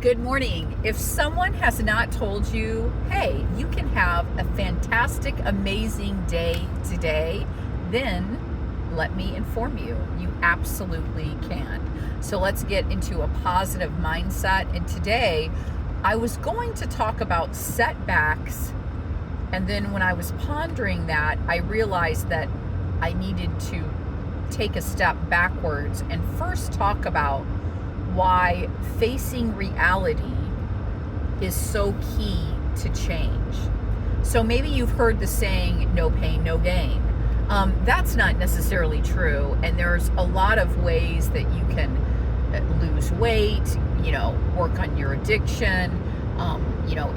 Good morning. If someone has not told you, hey, you can have a fantastic, amazing day today, then let me inform you. You absolutely can. So let's get into a positive mindset. And today, I was going to talk about setbacks. And then when I was pondering that, I realized that I needed to take a step backwards and first talk about why facing reality is so key to change. So maybe you've heard the saying, no pain, no gain. That's not necessarily true. And there's a lot of ways that you can lose weight, work on your addiction,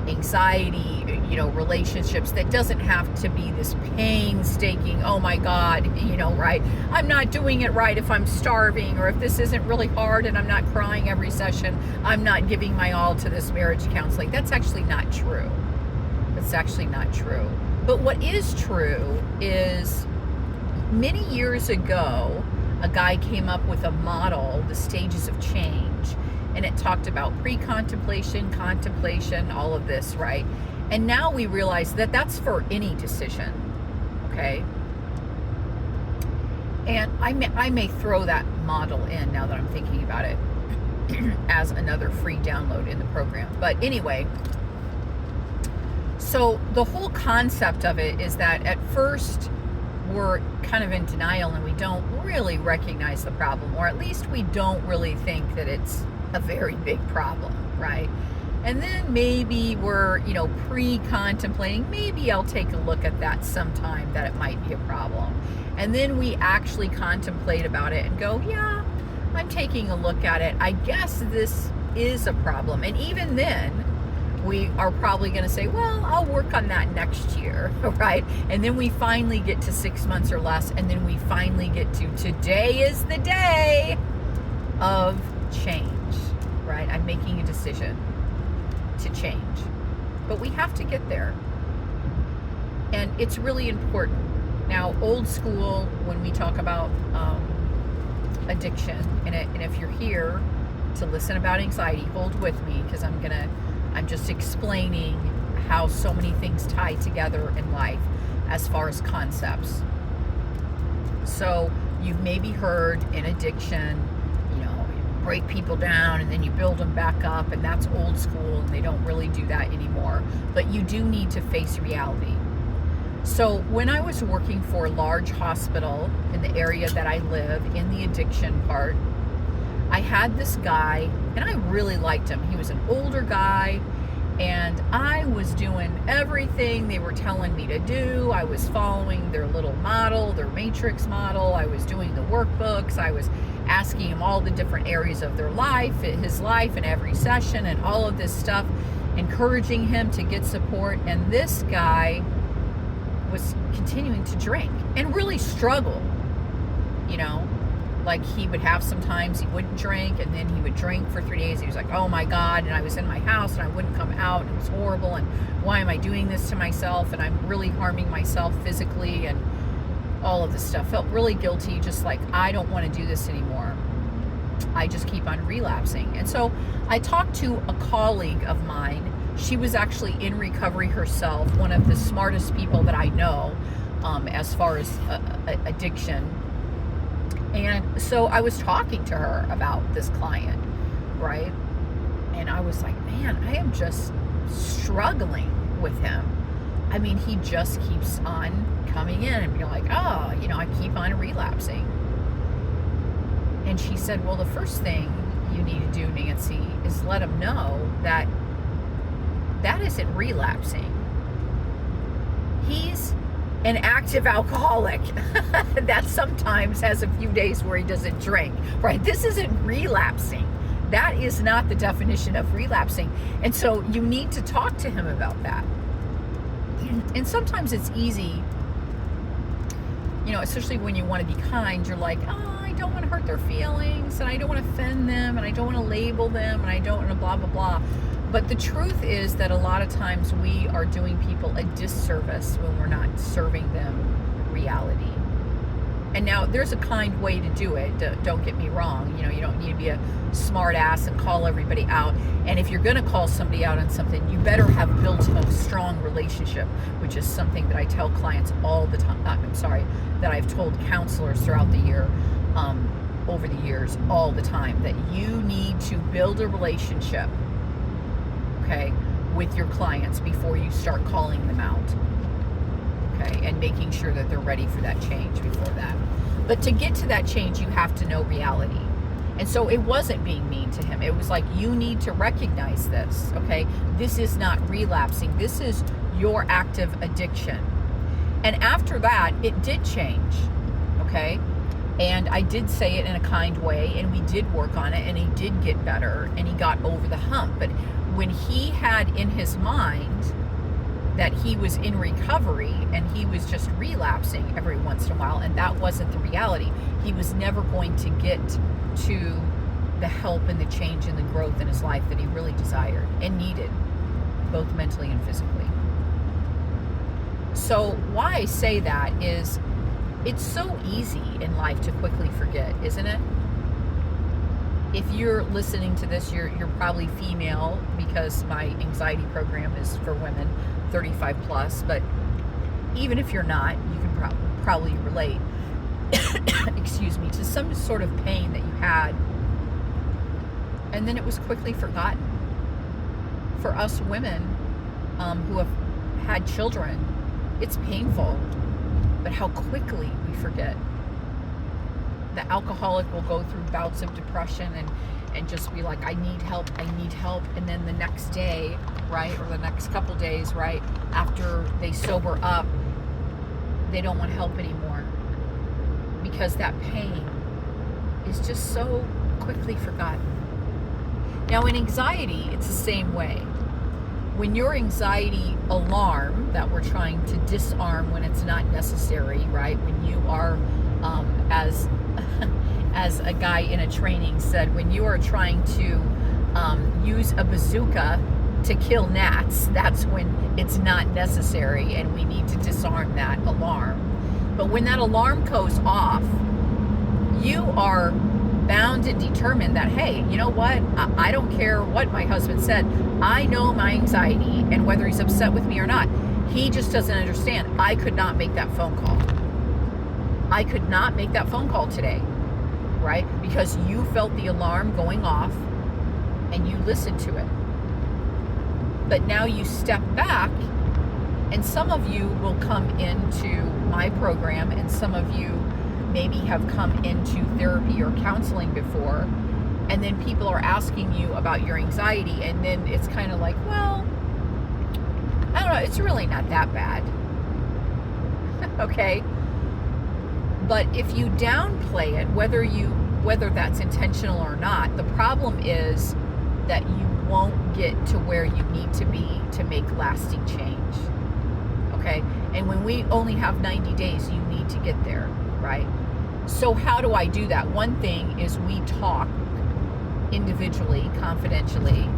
anxiety, relationships. That doesn't have to be this painstaking, oh my God, right? I'm not doing it right if I'm starving, or if this isn't really hard and I'm not crying every session, I'm not giving my all to this marriage counseling. That's actually not true. That's actually not true. But what is true is many years ago, a guy came up with a model, the stages of change, and it talked about pre-contemplation, contemplation, all of this, right? And now we realize that that's for any decision, okay? And I may throw that model in now that I'm thinking about it as another free download in the program. But anyway, so the whole concept of it is that at first we're kind of in denial and we don't really recognize the problem, or at least we don't really think that it's a very big problem, right? And then maybe we're, pre-contemplating, maybe I'll take a look at that sometime, that it might be a problem. And then we actually contemplate about it and go, yeah, I'm taking a look at it. I guess this is a problem. And even then, we are probably going to say, well, I'll work on that next year, right? And then we finally get to 6 months or less, and then we finally get to today is the day of change, right? I'm making a decision to change. But we have to get there. And it's really important. Now, old school, when we talk about addiction, and if you're here to listen about anxiety, hold with me, because I'm just explaining how so many things tie together in life as far as concepts. So you've maybe heard in addiction, break people down and then you build them back up, and that's old school and they don't really do that anymore. But you do need to face reality. So when I was working for a large hospital in the area that I live, in the addiction part, I had this guy, and I really liked him. He was an older guy, and I was doing everything they were telling me to do. I was following their little model, their matrix model. I was doing the workbooks. I was asking him all the different areas of their life, his life in every session, and all of this stuff, encouraging him to get support. And this guy was continuing to drink and really struggle, like he would have sometimes he wouldn't drink, and then he would drink for 3 days. He was like, oh my God, and I was in my house and I wouldn't come out, and it was horrible, and why am I doing this to myself, and I'm really harming myself physically, and all of this stuff. Felt really guilty, just like, I don't want to do this anymore. I just keep on relapsing. And so I talked to a colleague of mine. She was actually in recovery herself, one of the smartest people that I know as far as addiction. And so I was talking to her about this client, right? And I was like, man, I am just struggling with him. I mean, he just keeps on coming in and being like, oh, I keep on relapsing. And she said, well, the first thing you need to do, Nancy, is let him know that that isn't relapsing. He's an active alcoholic that sometimes has a few days where he doesn't drink, right? This isn't relapsing. That is not the definition of relapsing. And so you need to talk to him about that. And sometimes it's easy, especially when you want to be kind, you're like, oh, I don't want to hurt their feelings, and I don't want to offend them, and I don't want to label them, and I don't want to blah, blah, blah. But the truth is that a lot of times we are doing people a disservice when we're not serving them reality. And now there's a kind way to do it. Don't get me wrong. You don't need to be a smart ass and call everybody out. And if you're going to call somebody out on something, you better have built a strong relationship, which is something that I tell clients all the time. That I've told counselors throughout the year, over the years, all the time, that you need to build a relationship, okay, with your clients before you start calling them out. Okay, and making sure that they're ready for that change before that. But to get to that change, you have to know reality. And so it wasn't being mean to him. It was like, you need to recognize this, okay? This is not relapsing. This is your active addiction. And after that, it did change, okay? And I did say it in a kind way, and we did work on it, and he did get better, and he got over the hump. But when he had in his mind that he was in recovery and he was just relapsing every once in a while, and that wasn't the reality, he was never going to get to the help and the change and the growth in his life that he really desired and needed, both mentally and physically. So why I say that is, it's so easy in life to quickly forget, isn't it? If you're listening to this, you're probably female, because my anxiety program is for women 35 plus, but even if you're not, you can probably relate excuse me, to some sort of pain that you had, and then it was quickly forgotten. For us women who have had children, it's painful, but how quickly we forget. The alcoholic will go through bouts of depression and just be like, I need help, and then the next day, right, or the next couple days, right, after they sober up, they don't want help anymore, because that pain is just so quickly forgotten. Now in anxiety, it's the same way. When your anxiety alarm that we're trying to disarm when it's not necessary, right, when you are, as a guy in a training said, when you are trying to use a bazooka to kill gnats, that's when it's not necessary, and we need to disarm that alarm. But when that alarm goes off, you are bound and determined that, hey, you know what? I don't care what my husband said. I know my anxiety, and whether he's upset with me or not, he just doesn't understand. I could not make that phone call. I could not make that phone call today, right? Because you felt the alarm going off and you listened to it. But now you step back, and some of you will come into my program, and some of you maybe have come into therapy or counseling before, and then people are asking you about your anxiety, and then it's kind of like, well, I don't know, it's really not that bad. Okay? But if you downplay it, whether that's intentional or not, the problem is that you won't get to where you need to be to make lasting change. Okay? And when we only have 90 days, you need to get there, right? So how do I do that? One thing is we talk individually, confidentially,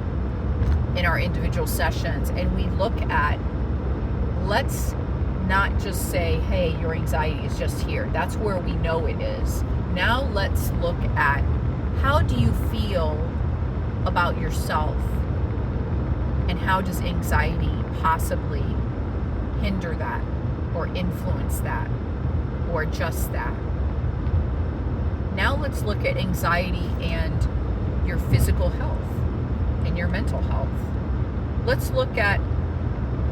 in our individual sessions, and we look at, let's not just say, hey, your anxiety is just here. That's where we know it is. Now let's look at, how do you feel about yourself, and how does anxiety possibly hinder that, or influence that, or adjust that? Now let's look at anxiety and your physical health and your mental health. Let's look at,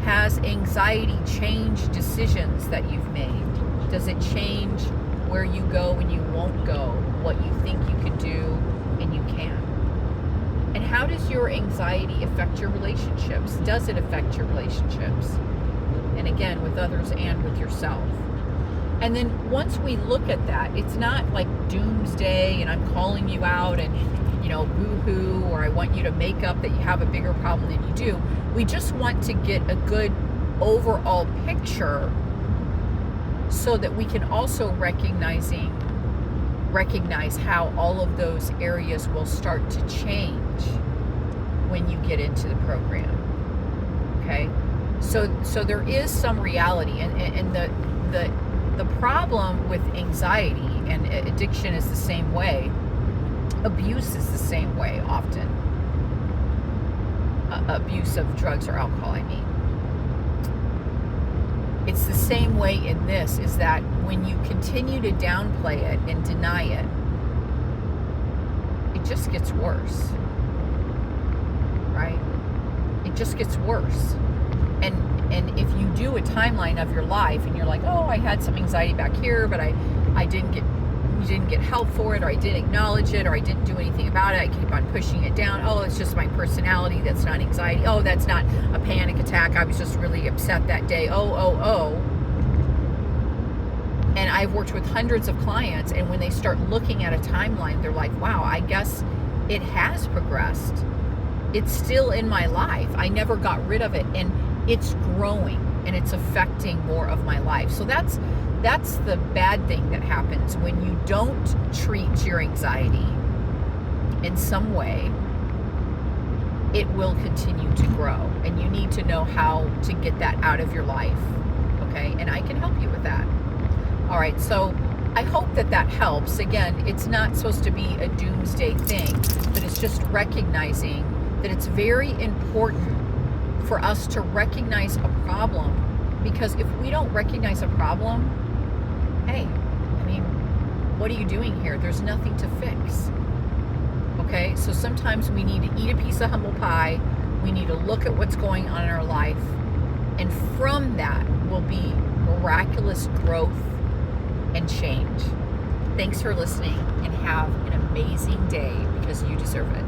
has anxiety changed decisions that you've made? Does it change where you go and you won't go, what you think you can do and you can't? And how does your anxiety affect your relationships? Does it affect your relationships? And again, with others and with yourself. And then once we look at that, it's not like doomsday and I'm calling you out and, boo-hoo, or I want you to make up that you have a bigger problem than you do. We just want to get a good overall picture so that we can also recognize how all of those areas will start to change when you get into the program. Okay? So there is some reality, and the The problem with anxiety and addiction is the same way. Abuse is the same way often. Abuse of drugs or alcohol, I mean. It's the same way in this, is that when you continue to downplay it and deny it, it just gets worse, right? It just gets worse. And if you do a timeline of your life and you're like, oh, I had some anxiety back here, but I didn't get help for it, or I didn't acknowledge it, or I didn't do anything about it, I keep on pushing it down. Oh, it's just my personality. That's not anxiety. Oh, that's not a panic attack. I was just really upset that day. Oh. And I've worked with hundreds of clients, and when they start looking at a timeline, they're like, wow, I guess it has progressed. It's still in my life. I never got rid of it, and it's growing, and it's affecting more of my life. So that's the bad thing that happens when you don't treat your anxiety in some way. It will continue to grow, and you need to know how to get that out of your life, okay? And I can help you with that. All right, so I hope that helps. Again, it's not supposed to be a doomsday thing, but it's just recognizing that it's very important for us to recognize a problem, because if we don't recognize a problem, hey, I mean, what are you doing here? There's nothing to fix. Okay, so sometimes we need to eat a piece of humble pie. We need to look at what's going on in our life, and from that will be miraculous growth and change. Thanks for listening, and have an amazing day, because you deserve it.